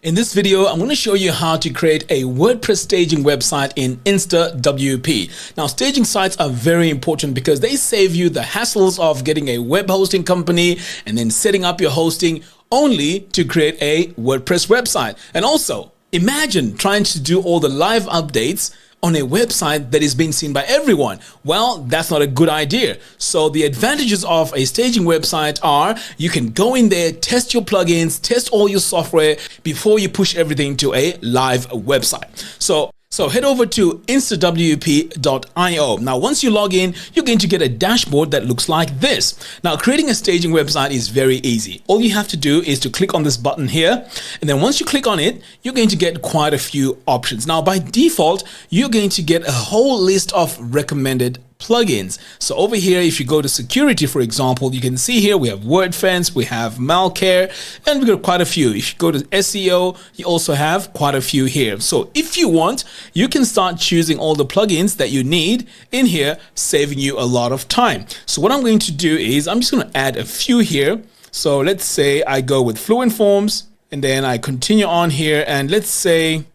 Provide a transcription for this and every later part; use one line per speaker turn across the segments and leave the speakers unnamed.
In this video, I'm going to show you how to create a WordPress staging website in InstaWP. Now, staging sites are very important because they save you the hassles of getting a web hosting company and then setting up your hosting only to create a WordPress website. And also, imagine trying to do all the live updates on a website that is being seen by everyone. Well, that's not a good idea. So the advantages of a staging website are you can go in there, test your plugins, test all your software before you push everything to a live website. So head over to instawp.io. Now, once you log in, you're going to get a dashboard that looks like this. Now, creating a staging website is very easy. All you have to do is to click on this button here. And then once you click on it, you're going to get quite a few options. Now, by default, you're going to get a whole list of recommended plugins. So over here, if you go to security, for example, you can see here we have Wordfence, we have Malware, and we've got quite a few. If you go to SEO, you also have quite a few here. So if you want, you can start choosing all the plugins that you need in here, saving you a lot of time. So what I'm going to do is I'm just going to add a few here. So let's say I go with Fluent Forms and then I continue on here. And let's say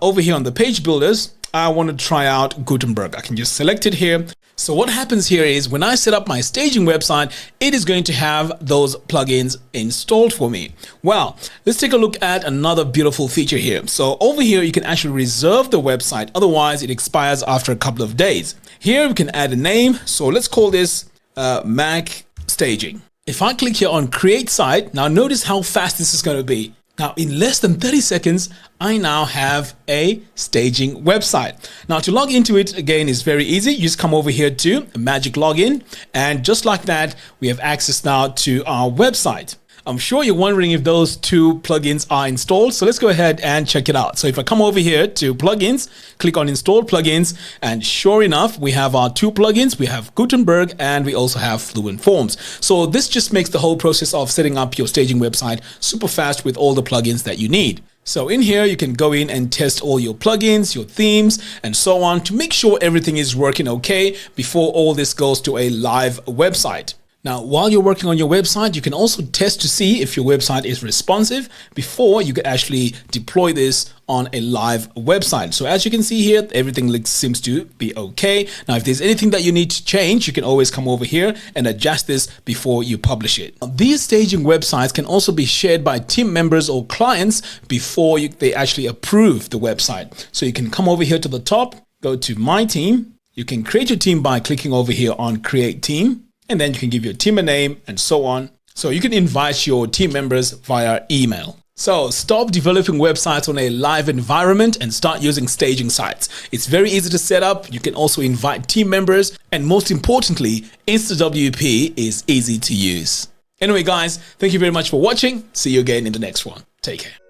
over here on the page builders, I want to try out Gutenberg. I can just select it here. So what happens here is when I set up my staging website, it is going to have those plugins installed for me. Well, let's take a look at another beautiful feature here. So over here, you can actually reserve the website. Otherwise, it expires after a couple of days. Here, we can add a name. So let's call this Mac Staging. If I click here on Create Site, now notice how fast this is going to be. Now, in less than 30 seconds, I now have a staging website. Now, to log into it, again, is very easy. You just come over here to Magic Login. And just like that, we have access now to our website. I'm sure you're wondering if those two plugins are installed. So let's go ahead and check it out. So if I come over here to plugins, click on install plugins, and sure enough, we have our two plugins. We have Gutenberg and we also have Fluent Forms. So this just makes the whole process of setting up your staging website super fast with all the plugins that you need. So in here, you can go in and test all your plugins, your themes, and so on to make sure everything is working okay before all this goes to a live website. Now, while you're working on your website, you can also test to see if your website is responsive before you can actually deploy this on a live website. So as you can see here, everything seems to be okay. Now, if there's anything that you need to change, you can always come over here and adjust this before you publish it. Now, these staging websites can also be shared by team members or clients before they actually approve the website. So you can come over here to the top, go to My Team. You can create your team by clicking over here on Create Team. And then you can give your team a name and so on. So you can invite your team members via email. So stop developing websites on a live environment and start using staging sites. It's very easy to set up. You can also invite team members. And most importantly, InstaWP is easy to use. Anyway, guys, thank you very much for watching. See you again in the next one. Take care.